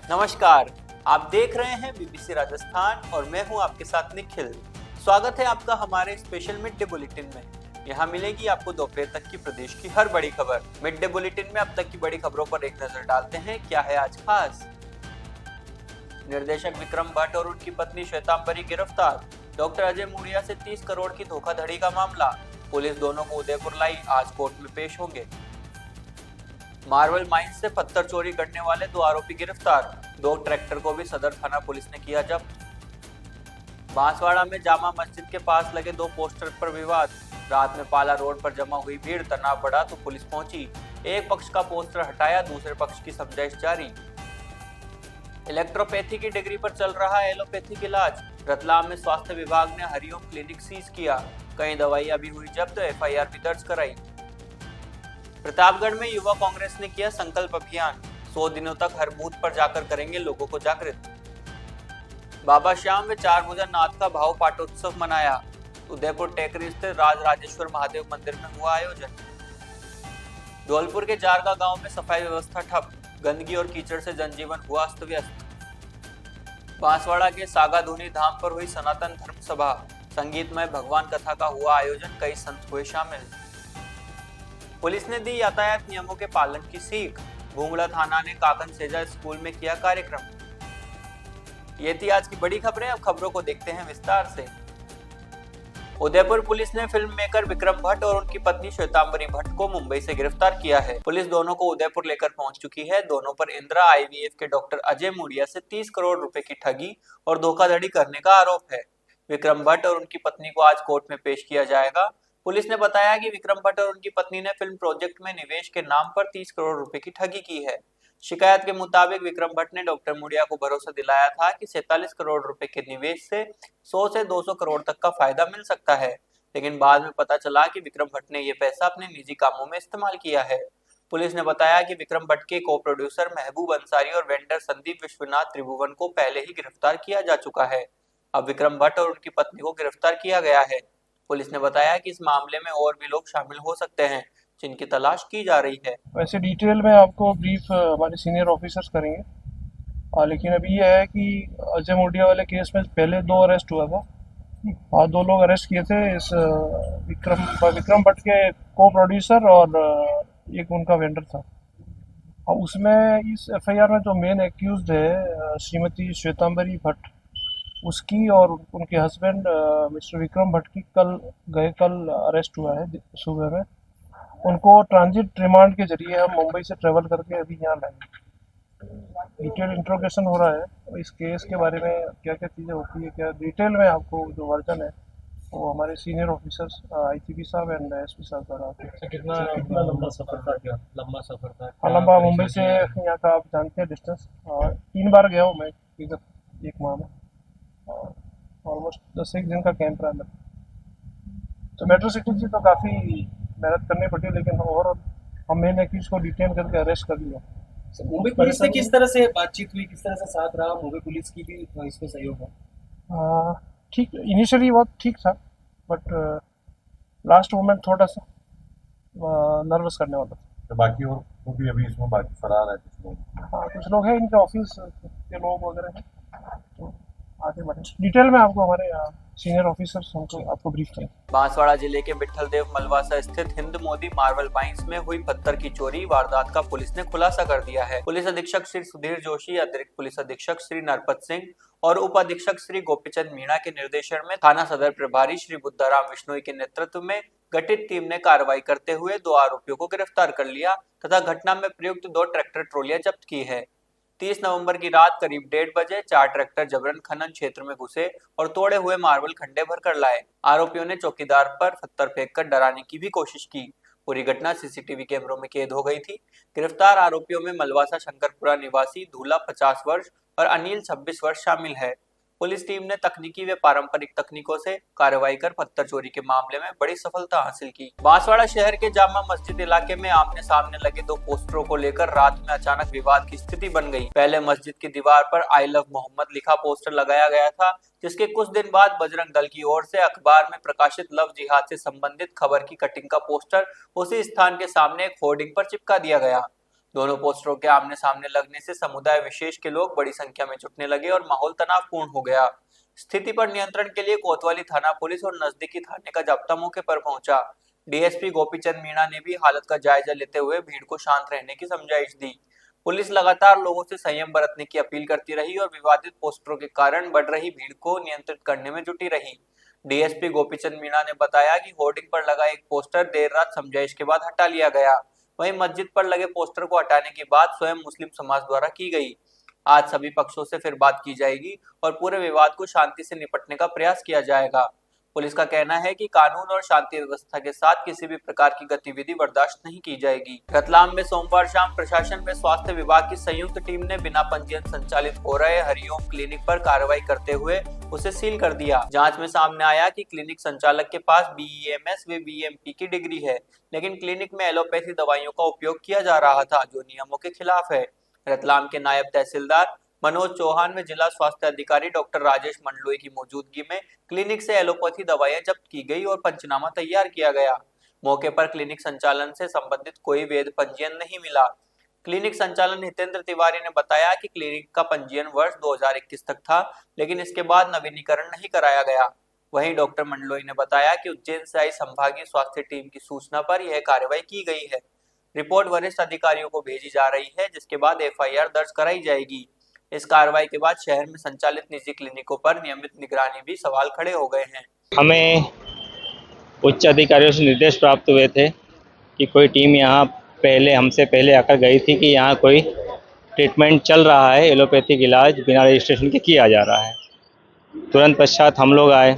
नमस्कार, आप देख रहे हैं बीबीसी राजस्थान और मैं हूं आपके साथ निखिल। स्वागत है आपका हमारे स्पेशल मिड डे बुलेटिन में। यहां मिलेगी आपको दोपहर तक की प्रदेश की हर बड़ी खबर। मिड डे बुलेटिन में अब तक की बड़ी खबरों पर एक नजर डालते हैं। क्या है आज खास? निर्देशक विक्रम भट्ट और उनकी पत्नी श्वेतांबरी गिरफ्तार। डॉक्टर अजय मूड़िया से 30 करोड़ की धोखाधड़ी का मामला। पुलिस दोनों को उदयपुर लाई, आज कोर्ट में पेश होंगे। मार्बल माइंस से पत्थर चोरी करने वाले 2 आरोपी गिरफ्तार। 2 ट्रैक्टर को भी सदर थाना पुलिस ने किया जब्त। बांसवाड़ा में जामा मस्जिद के पास लगे 2 पोस्टर पर विवाद। रात में पाला रोड पर जमा हुई भीड़, तनाव बढ़ा तो पुलिस पहुंची। एक पक्ष का पोस्टर हटाया, दूसरे पक्ष की समझाइश जारी। इलेक्ट्रोपैथी की डिग्री पर चल रहा एलोपैथिक इलाज। रतलाम में स्वास्थ्य विभाग ने हरिओम क्लिनिक सीज किया। कई दवाइयां भी हुई जब्त, एफआईआर भी दर्ज कराई। प्रतापगढ़ में युवा कांग्रेस ने किया संकल्प अभियान। 100 दिनों तक हर बूथ पर जाकर करेंगे लोगों को जागृत। बाबा श्याम व 4 भुजा नाथ का भाव पाटोत्सव मनाया। उदयपुर टेकरी स्थित राज राजेश्वर महादेव मंदिर में हुआ आयोजन। धौलपुर के जारगा गांव में सफाई व्यवस्था ठप। गंदगी और कीचड़ से जनजीवन हुआ अस्त व्यस्त। बांसवाड़ा के सागाधुनी धाम पर हुई सनातन धर्म सभा। संगीतमय भगवान कथा का हुआ आयोजन, कई संत हुए शामिल। पुलिस ने दी यातायात नियमों के पालन की सीख। भूंगड़ा थाना ने काकन सेजा स्कूल में किया कार्यक्रम। ये थी आज की बड़ी खबरें। अब खबरों को देखते हैं विस्तार से। उदयपुर पुलिस ने फिल्म मेकर विक्रम भट्ट और उनकी पत्नी श्वेतांबरी भट्ट को मुंबई से गिरफ्तार किया है। पुलिस दोनों को उदयपुर लेकर पहुंच चुकी है। दोनों पर इंदिरा आईवीएफ के डॉक्टर अजय मूड़िया से 30 करोड़ रुपए की ठगी और धोखाधड़ी करने का आरोप है। विक्रम भट्ट और उनकी पत्नी को आज कोर्ट में पेश किया जाएगा। पुलिस ने बताया कि विक्रम भट्ट और उनकी पत्नी ने फिल्म प्रोजेक्ट में निवेश के नाम पर 30 करोड़ रुपए की ठगी की है। शिकायत के मुताबिक विक्रम भट्ट ने डॉक्टर मूड़िया को भरोसा दिलाया था कि 47 करोड़ रुपए के निवेश से 100 से 200 करोड़ तक का फायदा मिल सकता है, लेकिन बाद में पता चला कि विक्रम भट्ट ने ये पैसा अपने निजी कामों में इस्तेमाल किया है। पुलिस ने बताया कि विक्रम भट्ट के को प्रोड्यूसर महबूब अंसारी और वेंडर संदीप विश्वनाथ त्रिभुवन को पहले ही गिरफ्तार किया जा चुका है। अब विक्रम भट्ट और उनकी पत्नी को गिरफ्तार किया गया है। पुलिस ने बताया कि इस मामले में और भी लोग शामिल हो सकते हैं, जिनकी तलाश की जा रही है। वैसे डिटेल में आपको ब्रीफ हमारे सीनियर ऑफिसर्स करेंगे। लेकिन अभी ये है कि अजय मोडिया वाले केस में पहले 2 अरेस्ट हुआ था और 2 लोग अरेस्ट किए थे। इस विक्रम भट्ट के को प्रोड्यूसर और एक उनका वेंडर था। और उसमें इस एफआईआर में जो मेन एक्यूज्ड है श्रीमती श्वेतांबरी भट्ट, उसकी और उनके हस्बैंड मिस्टर विक्रम भट्ट की कल अरेस्ट हुआ है सुबह में। उनको ट्रांजिट रिमांड के जरिए हम मुंबई से ट्रेवल करके अभी यहाँ लाए। डिटेल इंट्रोगेशन हो रहा है इस केस के बारे में, क्या क्या चीज़ें होती है, क्या डिटेल में आपको जो वर्जन है वो हमारे सीनियर ऑफिसर्स आईजीपी साहब एंड एसपी साहब द्वारा। कितना लंबा सफर था? क्या लंबा सफर था? हाँ, लंबा। मुंबई से यहाँ का आप जानते हैं डिस्टेंस। 3 बार गया हूँ मैं विगत 1 माह में। ऑलमोस्ट 10 दिन का कैंप रहा। तो मेट्रो सिटी से तो काफ़ी मेहनत करनी पड़ी, लेकिन ओवरऑल हम मेन एक्यूज को डिटेन करके अरेस्ट कर लिया। मुंबई पुलिस से किस तरह से बातचीत हुई, किस तरह से साथ रहा? मुंबई पुलिस की भी इसमें सहयोग है? ठीक, इनिशियली बहुत ठीक था, बट लास्ट मोमेंट थोड़ा सा नर्वस करने वाला था। तो बाकी और वो भी अभी इसमें बाकी फरार है कुछ लोग। हाँ, कुछ लोग हैं, इनके ऑफिस के लोग वगैरह हैं, तो आगे बढ़े। डिटेल में आपको हमारे सीनियर ऑफिसर्स हमको आपको ब्रीफ करें। बांसवाड़ा जिले के विट्ठलदेव मलवासा स्थित हिंद मोदी मार्बल माइंस में हुई पत्थर की चोरी वारदात का पुलिस ने खुलासा कर दिया है। पुलिस अधीक्षक श्री सुधीर जोशी, अतिरिक्त पुलिस अधीक्षक श्री नरपत सिंह और उप अधीक्षक श्री गोपीचंद मीणा के निर्देशन में थाना सदर प्रभारी श्री बुद्धाराम विश्नोई के नेतृत्व में गठित टीम ने कार्रवाई करते हुए 2 आरोपियों को गिरफ्तार कर लिया तथा घटना में प्रयुक्त 2 ट्रैक्टर ट्रॉलियां जब्त की है। 30 नवंबर की रात करीब 1:30 बजे 4 ट्रैक्टर जबरन खनन क्षेत्र में घुसे और तोड़े हुए मार्बल खंडे भर कर लाए। आरोपियों ने चौकीदार पर पत्थर फेंककर डराने की भी कोशिश की। पूरी घटना सीसीटीवी कैमरों में कैद हो गई थी। गिरफ्तार आरोपियों में मलवासा शंकरपुरा निवासी दूल्हा 50 वर्ष और अनिल 26 वर्ष शामिल है। पुलिस टीम ने तकनीकी व पारंपरिक तकनीकों से कार्रवाई कर पत्थर चोरी के मामले में बड़ी सफलता हासिल की। बांसवाड़ा शहर के जामा मस्जिद इलाके में आमने सामने लगे 2 पोस्टरों को लेकर रात में अचानक विवाद की स्थिति बन गई। पहले मस्जिद की दीवार पर आई लव मोहम्मद लिखा पोस्टर लगाया गया था, जिसके कुछ दिन बाद बजरंग दल की ओर से अखबार में प्रकाशित लव जिहाद से संबंधित खबर की कटिंग का पोस्टर उसी स्थान के सामने एक होर्डिंग पर चिपका दिया गया। दोनों पोस्टरों के आमने सामने लगने से समुदाय विशेष के लोग बड़ी संख्या में जुटने लगे और माहौल तनावपूर्ण हो गया। स्थिति पर नियंत्रण के लिए कोतवाली थाना पुलिस और नजदीकी थाने का जाब्ता मौके पर पहुंचा। डीएसपी गोपीचंद मीणा ने भी हालत का जायजा लेते हुए भीड़ को शांत रहने की समझाइश दी। पुलिस लगातार लोगों से संयम बरतने की अपील करती रही और विवादित पोस्टरों के कारण बढ़ रही भीड़ को नियंत्रित करने में जुटी रही। डीएसपी गोपीचंद मीणा ने बताया कि होर्डिंग पर लगा एक पोस्टर देर रात समझाइश के बाद हटा लिया गया। वहीं मस्जिद पर लगे पोस्टर को हटाने की बात स्वयं मुस्लिम समाज द्वारा की गई। आज सभी पक्षों से फिर बात की जाएगी और पूरे विवाद को शांति से निपटने का प्रयास किया जाएगा। पुलिस का कहना है कि कानून और शांति व्यवस्था के साथ किसी भी प्रकार की गतिविधि बर्दाश्त नहीं की जाएगी। रतलाम में सोमवार शाम प्रशासन व स्वास्थ्य विभाग की संयुक्त टीम ने बिना पंजीयन संचालित हो रहे हरिओम क्लिनिक पर कार्रवाई करते हुए उसे सील कर दिया। जांच में सामने आया कि क्लिनिक संचालक के पास बीईएमएस व बीएमपी की डिग्री है, लेकिन क्लिनिक में एलोपैथी दवाइयों का उपयोग किया जा रहा था, जो नियमों के खिलाफ है। रतलाम के नायब तहसीलदार मनोज चौहान व जिला स्वास्थ्य अधिकारी डॉक्टर राजेश मंडलोई की मौजूदगी में क्लिनिक से एलोपैथी दवाइयां जब्त की गई और पंचनामा तैयार किया गया। मौके पर क्लिनिक संचालन से संबंधित कोई वैध पंजीयन नहीं मिला। क्लिनिक संचालन हितेंद्र तिवारी ने बताया कि क्लिनिक का पंजीयन वर्ष 2021 तक था, लेकिन इसके बाद नवीनीकरण नहीं कराया गया। वहीं डॉक्टर मंडलोई ने बताया कि उज्जैन से आई संभागीय स्वास्थ्य टीम की सूचना पर यह कार्रवाई की गई है। रिपोर्ट वरिष्ठ अधिकारियों को भेजी जा रही है, जिसके बाद एफआईआर दर्ज कराई जाएगी। इस कार्रवाई के बाद शहर में संचालित निजी क्लिनिकों पर नियमित निगरानी भी सवाल खड़े हो गए हैं। हमें उच्च अधिकारियों से निर्देश प्राप्त हुए थे कि कोई टीम यहाँ हमसे पहले आकर गई थी कि यहाँ कोई ट्रीटमेंट चल रहा है, एलोपैथिक इलाज बिना रजिस्ट्रेशन के किया जा रहा है। तुरंत पश्चात हम लोग आए।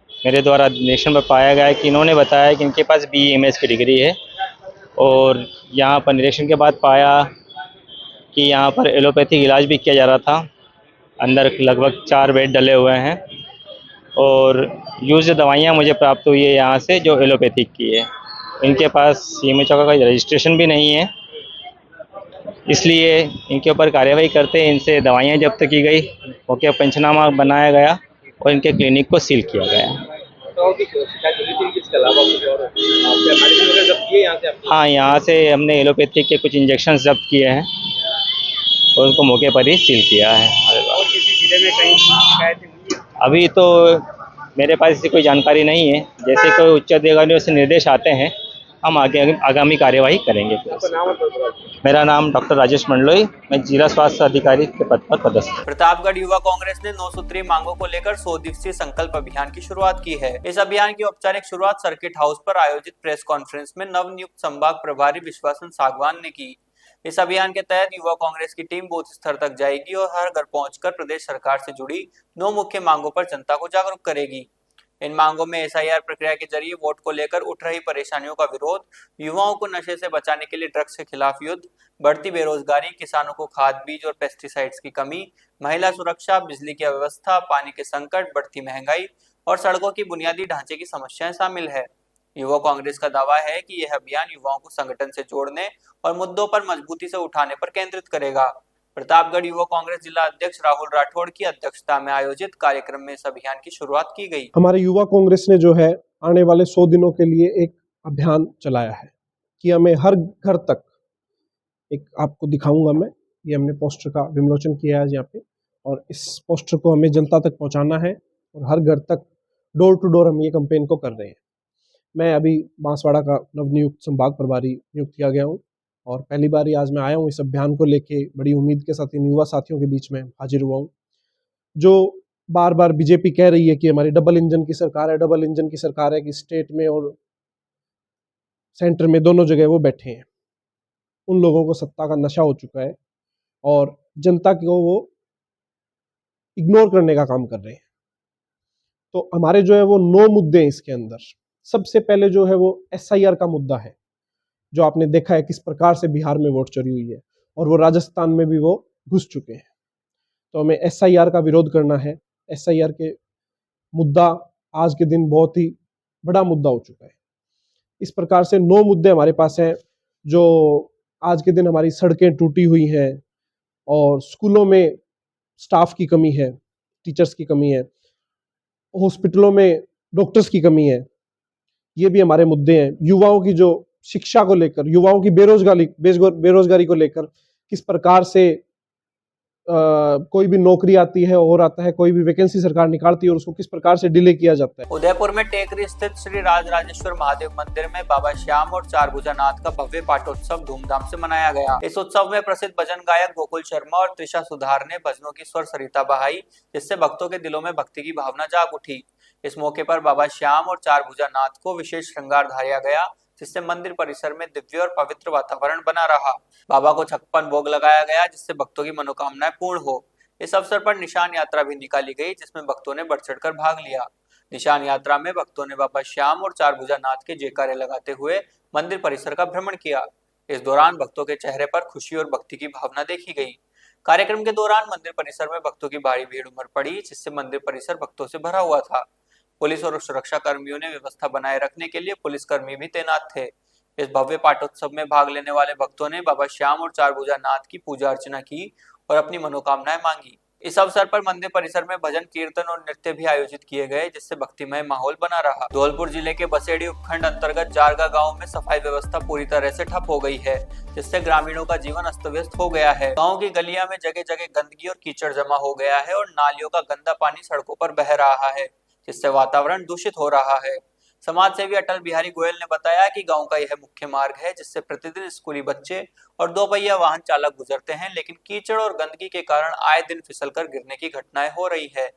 मेरे द्वारा निरीक्षण पर पाया गया कि इन्होंने बताया कि इनके पास बीईएमएस की डिग्री है और यहाँ पर निरीक्षण के बाद पाया कि यहाँ पर एलोपैथिक इलाज भी किया जा रहा था। अंदर लगभग 4 बेड डले हुए हैं और यूज दवाइयाँ मुझे प्राप्त हुई है यहाँ से जो एलोपैथिक की है। इनके पास सीएमएचओ का रजिस्ट्रेशन भी नहीं है, इसलिए इनके ऊपर कार्रवाई करते इनसे दवाइयाँ जब्त की गई, ओके पंचनामा बनाया गया और इनके क्लिनिक को सील किया गया। हाँ, यहाँ से हमने एलोपैथिक के कुछ इंजेक्शन जब्त किए हैं और उनको मौके पर ही सील किया है। अभी तो मेरे पास इसकी कोई जानकारी नहीं है। जैसे कोई उच्च अधिकारियों से निर्देश आते हैं हम आगामी कार्यवाही करेंगे। मेरा नाम डॉक्टर राजेश मंडलोई, मैं जिला स्वास्थ्य अधिकारी के पद पर पदस्थ हूं। प्रतापगढ़ युवा कांग्रेस ने 9 सूत्रीय मांगों को लेकर 100 दिवसीय संकल्प अभियान की शुरुआत की है। इस अभियान की औपचारिक शुरुआत सर्किट हाउस पर आयोजित प्रेस कॉन्फ्रेंस में नवनियुक्त संभाग प्रभारी विश्वासन सागवान ने की। इस अभियान के तहत युवा कांग्रेस की टीम बूथ स्तर तक जाएगी और हर घर पहुंचकर प्रदेश सरकार से जुड़ी 9 मुख्य मांगों पर जनता को जागरूक करेगी। इन मांगों में एसआईआर प्रक्रिया के जरिए वोट को लेकर उठ रही परेशानियों का विरोध, युवाओं को नशे से बचाने के लिए ड्रग्स के खिलाफ युद्ध, बढ़ती बेरोजगारी, किसानों को खाद बीज और पेस्टिसाइड्स की कमी, महिला सुरक्षा, बिजली की अव्यवस्था, पानी के संकट, बढ़ती महंगाई और सड़कों की बुनियादी ढांचे की समस्याएं शामिल है। युवा कांग्रेस का दावा है कि यह अभियान युवाओं को संगठन से जोड़ने और मुद्दों पर मजबूती से उठाने पर केंद्रित करेगा। प्रतापगढ़ युवा कांग्रेस जिला अध्यक्ष राहुल राठौड़ की अध्यक्षता में आयोजित कार्यक्रम में इस अभियान की शुरुआत की गई। हमारे युवा कांग्रेस ने जो है आने वाले 100 दिनों के लिए एक अभियान चलाया है कि हमें हर घर तक, एक आपको दिखाऊंगा मैं, ये हमने पोस्टर का विमोचन किया है यहाँ पे, और इस पोस्टर को हमें जनता तक पहुँचाना है और हर घर तक डोर टू डोर हम ये कैंपेन को कर रहे हैं। मैं अभी बांसवाड़ा का नवनियुक्त संभाग प्रभारी नियुक्त किया गया हूँ और पहली बार आज मैं आया हूँ इस अभियान को लेके बड़ी उम्मीद के साथ इन युवा साथियों के बीच में हाजिर हुआ हूँ, जो बार बार बीजेपी कह रही है कि हमारी डबल इंजन की सरकार है, डबल इंजन की सरकार है, कि स्टेट में और सेंटर में दोनों जगह वो बैठे हैं। उन लोगों को सत्ता का नशा हो चुका है और जनता को वो इग्नोर करने का काम कर रहे हैं। तो हमारे जो है वो 9 मुद्दे हैं इसके अंदर। सबसे पहले जो है वो एसआईआर का मुद्दा है, जो आपने देखा है किस प्रकार से बिहार में वोट चोरी हुई है और वो राजस्थान में भी वो घुस चुके हैं। तो हमें एसआईआर का विरोध करना है। एसआईआर के मुद्दा आज के दिन बहुत ही बड़ा मुद्दा हो चुका है। इस प्रकार से 9 मुद्दे हमारे पास हैं। जो आज के दिन हमारी सड़कें टूटी हुई हैं और स्कूलों में स्टाफ की कमी है, टीचर्स की कमी है, हॉस्पिटलों में डॉक्टर्स की कमी है, ये भी हमारे मुद्दे हैं। युवाओं की जो शिक्षा को लेकर, युवाओं की बेरोजगारी को लेकर किस प्रकार से कोई भी नौकरी आती है और आता है, कोई भी वैकेंसी सरकार निकालती है और उसको किस प्रकार से डिले किया जाता है। उदयपुर में टेकरी स्थित श्री राजराजेश्वर महादेव मंदिर में बाबा श्याम और चारभुजानाथ का भव्य पाठोत्सव धूमधाम से मनाया गया। इस उत्सव में प्रसिद्ध भजन गायक गोकुल शर्मा और त्रिशा सुधार ने भजनों की स्वर सरिता बहाई, जिससे भक्तों के दिलों में भक्ति की भावना जाग उठी। इस मौके पर बाबा श्याम और चारभुजानाथ को विशेष श्रृंगार धार्या गया, जिससे मंदिर परिसर में दिव्य और पवित्र वातावरण बना रहा। बाबा को 56 भोग लगाया गया, जिससे भक्तों की मनोकामनाएं पूर्ण हो। इस अवसर पर निशान यात्रा भी निकाली गई, जिसमें भक्तों ने बढ़ चढ़कर भाग लिया। निशान यात्रा में भक्तों ने बाबा श्याम और चारभुजानाथ के जयकारे लगाते हुए मंदिर परिसर का भ्रमण किया। इस दौरान भक्तों के चेहरे पर खुशी और भक्ति की भावना देखी गई। कार्यक्रम के दौरान मंदिर परिसर में भक्तों की भारी भीड़ उमड़ पड़ी, जिससे मंदिर परिसर भक्तों से भरा हुआ था। पुलिस और सुरक्षा कर्मियों ने व्यवस्था बनाए रखने के लिए पुलिसकर्मी भी तैनात थे। इस भव्य पाठोत्सव में भाग लेने वाले भक्तों ने बाबा श्याम और चारभुजानाथ की पूजा अर्चना की और अपनी मनोकामनाएं मांगी। इस अवसर पर मंदिर परिसर में भजन कीर्तन और नृत्य भी आयोजित किए गए, जिससे भक्तिमय माहौल बना रहा। धौलपुर जिले के बसेड़ी उपखंड अंतर्गत जारगा गांव में सफाई व्यवस्था पूरी तरह से ठप हो गई है, जिससे ग्रामीणों का जीवन अस्त व्यस्त हो गया है। गांव की गलियां में जगह जगह गंदगी और कीचड़ जमा हो गया है और नालियों का गंदा पानी सड़कों पर बह रहा है, जिससे वातावरण दूषित हो रहा है। समाज सेवी अटल बिहारी गोयल ने बताया कि गांव का यह मुख्य मार्ग है, जिससे प्रतिदिन स्कूली बच्चे और 2 पहिया वाहन चालक गुजरते हैं, लेकिन कीचड़ और गंदगी के कारण आए दिन फिसलकर गिरने की घटनाएं हो रही है।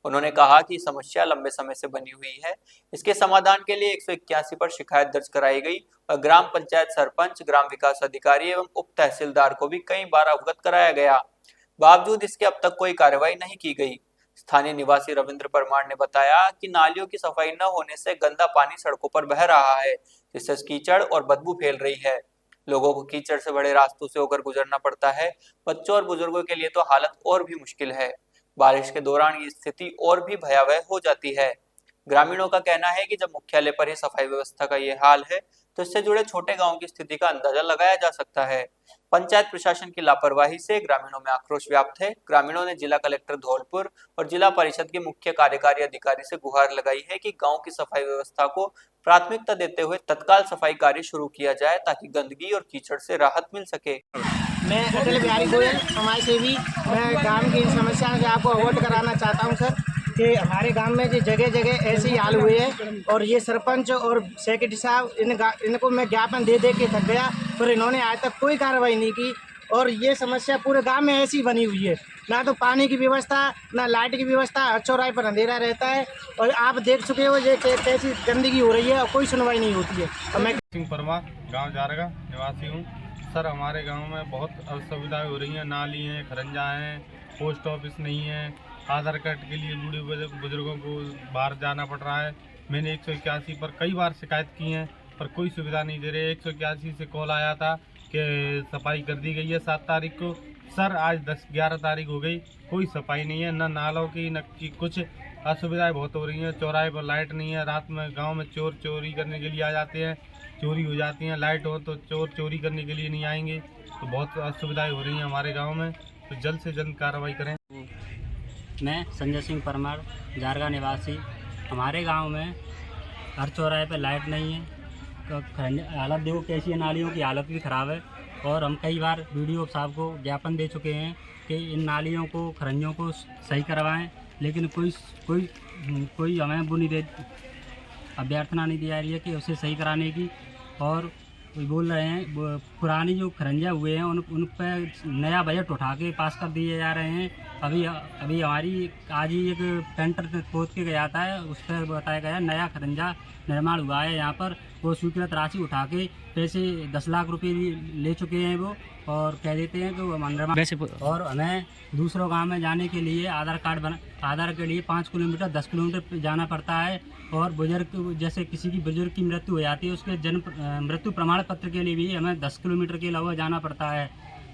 उन्होंने कहा कि समस्या लंबे समय से बनी हुई है। इसके समाधान के लिए 181 पर शिकायत दर्ज कराई गई और ग्राम पंचायत सरपंच, ग्राम विकास अधिकारी एवं उप तहसीलदार को भी कई बार अवगत कराया गया। बावजूद इसके अब तक कोई कार्रवाई नहीं की गई। स्थानीय निवासी रविंद्र परमार ने बताया कि नालियों की सफाई न होने से गंदा पानी सड़कों पर बह रहा है, जिससे कीचड़ और बदबू फैल रही है। लोगों को कीचड़ से बड़े रास्तों से होकर गुजरना पड़ता है। बच्चों और बुजुर्गों के लिए तो हालत और भी मुश्किल है। बारिश के दौरान ये स्थिति और भी भयावह हो जाती है। ग्रामीणों का कहना है कि जब मुख्यालय पर ही सफाई व्यवस्था का ये हाल है, तो इससे जुड़े छोटे गांव की स्थिति का अंदाजा लगाया जा सकता है। पंचायत प्रशासन की लापरवाही से ग्रामीणों में आक्रोश व्याप्त है। ग्रामीणों ने जिला कलेक्टर धौलपुर और जिला परिषद के मुख्य कार्यकारी अधिकारी से गुहार लगाई है कि गांव की सफाई व्यवस्था को प्राथमिकता देते हुए तत्काल सफाई कार्य शुरू किया जाए, ताकि गंदगी और कीचड़ से राहत मिल सके। मैं अटल बिहारी गोयल, समाज सेवी। मैं गांव की समस्या से आपको अवगत कराना चाहता हूं सर कि हमारे गांव में जो जगह जगह ऐसे ही हाल हुए हैं और ये सरपंच और सेक्रेटरी साहब इनको मैं ज्ञापन दे के थक गया, पर इन्होंने आज तक कोई कार्रवाई नहीं की और ये समस्या पूरे गांव में ऐसी बनी हुई है। ना तो पानी की व्यवस्था, ना लाइट की व्यवस्था, हर चौराहे पर अंधेरा रहता है और आप देख चुके हो ये कैसी गंदगी हो रही है और कोई सुनवाई नहीं होती है। और मैं सिंह परमार, गाँव जारगा निवासी हूँ। सर, हमारे गांव में बहुत असुविधाएं हो रही हैं। नाली हैं, खरंजा हैं, पोस्ट ऑफिस नहीं है, आधार कार्ड के लिए बूढ़े बुजुर्गों को बाहर जाना पड़ रहा है। मैंने 181 पर कई बार शिकायत की है, पर कोई सुविधा नहीं दे रहे। 181 से कॉल आया था कि सफाई कर दी गई है 7 तारीख को। सर, आज 11 तारीख हो गई, कोई सफाई नहीं है, न नालों की न की कुछ। असुविधाएं बहुत हो रही हैं। चौराहे पर लाइट नहीं है, रात में गांव में चोर चोरी करने के लिए आ जाते हैं, चोरी हो जाती हैं। लाइट हो तो चोर चोरी करने के लिए नहीं आएंगे, तो बहुत असुविधाएं हो रही हैं हमारे गांव में। तो जल्द से जल्द कार्रवाई करें। मैं संजय सिंह परमार, जारगा निवासी। हमारे गांव में हर चौराहे पे लाइट नहीं है। हालत देखो कैसी है, नालियों की हालत भी ख़राब है और हम कई बार वीडियो साहब को ज्ञापन दे चुके हैं कि इन नालियों को, खरंजों को सही करवाएं, लेकिन कोई हमें वो नहीं दे, अभ्यर्थना नहीं दी जा रही है कि उसे सही कराने की। और बोल रहे हैं पुरानी जो खरंजा हुए हैं उन पर नया बजट उठा के पास कर दिए जा रहे हैं। अभी हमारी आज ही एक पेंटर खोद के गया था, उस पर बताया गया नया खरंजा निर्माण हुआ है यहाँ पर। वो स्वीकृत राशि उठा के पैसे 10 लाख रुपए ले चुके हैं वो, और कह देते हैं कि वो निर्माण। और हमें दूसरों गांव में जाने के लिए आधार के लिए 5 किलोमीटर 10 किलोमीटर जाना पड़ता है। और बुजुर्ग, जैसे किसी की बुजुर्ग की मृत्यु हो जाती है, उसके मृत्यु प्रमाण पत्र के लिए भी हमें 10 किलोमीटर के अलावा जाना पड़ता है।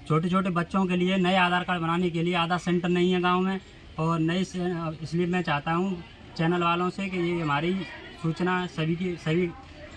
छोटे छोटे बच्चों के लिए नए आधार कार्ड बनाने के लिए आधार सेंटर नहीं है गांव में। और इसलिए मैं चाहता हूं चैनल वालों से कि ये हमारी सूचना सभी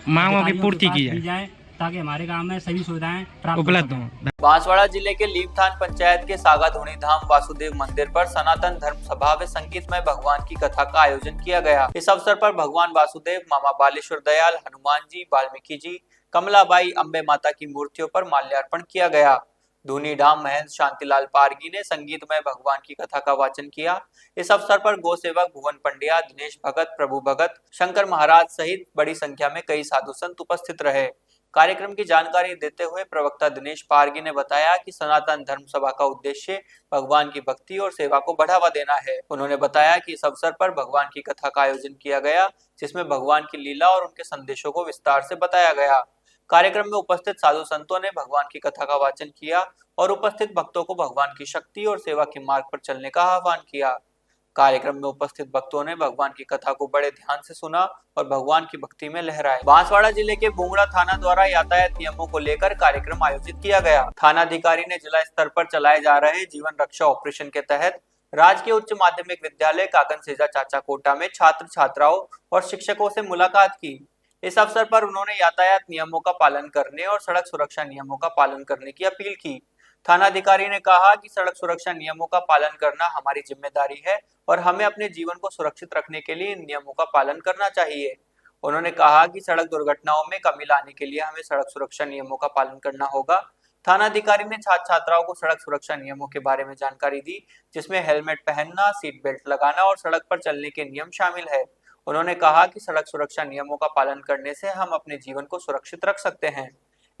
मांगों की पूर्ति की जाए, ताकि हमारे गांव में सभी सुविधाएं उपलब्ध हों। बांसवाड़ा जिले के लीमथान पंचायत के सागा धुनी धाम वासुदेव मंदिर पर सनातन धर्म सभा व संगीतमय भगवान की कथा का आयोजन किया गया। इस अवसर पर भगवान वासुदेव, मामा बालेश्वर दयाल, हनुमान जी, वाल्मीकि जी, कमलाबाई अम्बे माता की मूर्तियों पर माल्यार्पण किया गया। धूनीधाम महंत शांतिलाल पारगी ने संगीतमय भगवान की कथा का वाचन किया। इस अवसर पर गौ सेवक भुवन पंड्या, दिनेश भगत, प्रभु भगत, शंकर महाराज सहित बड़ी संख्या में कई साधु संत उपस्थित रहे। कार्यक्रम की जानकारी देते हुए प्रवक्ता दिनेश पारगी ने बताया कि सनातन धर्म सभा का उद्देश्य भगवान की भक्ति और सेवा को बढ़ावा देना है। उन्होंने बताया कि इस अवसर पर भगवान की कथा का आयोजन किया गया, जिसमें भगवान की लीला और उनके संदेशों को विस्तार से बताया गया। कार्यक्रम में उपस्थित साधु संतों ने भगवान की कथा का वाचन किया और उपस्थित भक्तों को भगवान की शक्ति और सेवा के मार्ग पर चलने का आह्वान किया। कार्यक्रम में उपस्थित भक्तों ने भगवान की कथा को बड़े ध्यान से सुना और भगवान की भक्ति में लहराए। बांसवाड़ा जिले के बुंगड़ा थाना द्वारा यातायात नियमों को लेकर कार्यक्रम आयोजित किया गया। थानाधिकारी ने जिला स्तर पर चलाए जा रहे जीवन रक्षा ऑपरेशन के तहत राजकीय उच्च माध्यमिक विद्यालय काकन सेजा चाचा कोटा में छात्र छात्राओं और शिक्षकों से मुलाकात की। इस अवसर पर उन्होंने यातायात नियमों का पालन करने और सड़क सुरक्षा नियमों का पालन करने की अपील की। थानाधिकारी ने कहा कि सड़क सुरक्षा नियमों का पालन करना हमारी जिम्मेदारी है और हमें अपने जीवन को सुरक्षित रखने के लिए इन नियमों का पालन करना चाहिए। उन्होंने कहा कि सड़क दुर्घटनाओं में कमी लाने के लिए हमें सड़क सुरक्षा नियमों का पालन करना होगा। थानाधिकारी ने छात्र छात्राओं को सड़क सुरक्षा नियमों के बारे में जानकारी दी, जिसमें हेलमेट पहनना, सीट बेल्ट लगाना और सड़क पर चलने के नियम शामिल है। उन्होंने कहा कि सड़क सुरक्षा नियमों का पालन करने से हम अपने जीवन को सुरक्षित रख सकते हैं।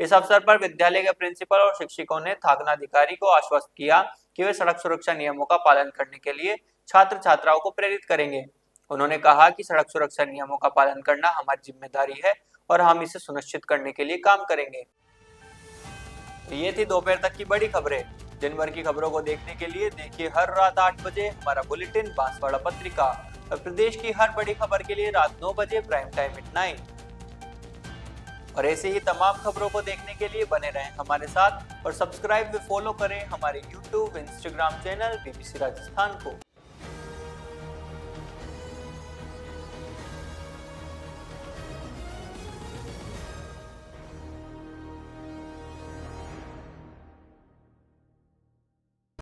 इस अवसर पर विद्यालय के प्रिंसिपल और शिक्षकों ने थानाधिकारी को आश्वस्त किया कि वे सड़क सुरक्षा नियमों का पालन करने के लिए छात्र छात्राओं को प्रेरित करेंगे। उन्होंने कहा कि सड़क सुरक्षा नियमों का पालन करना हमारी जिम्मेदारी है और हम इसे सुनिश्चित करने के लिए काम करेंगे। ये थी दोपहर तक की बड़ी खबरें। दिन भर की खबरों को देखने के लिए देखिए हर रात 8 बजे हमारा बुलेटिन बांसवाड़ा पत्रिका और प्रदेश की हर बड़ी खबर के लिए रात 9 बजे प्राइम टाइम @9। और ऐसे ही तमाम खबरों को देखने के लिए बने रहें हमारे साथ और सब्सक्राइब व फॉलो करें हमारे YouTube, Instagram channel BBC Rajasthan को।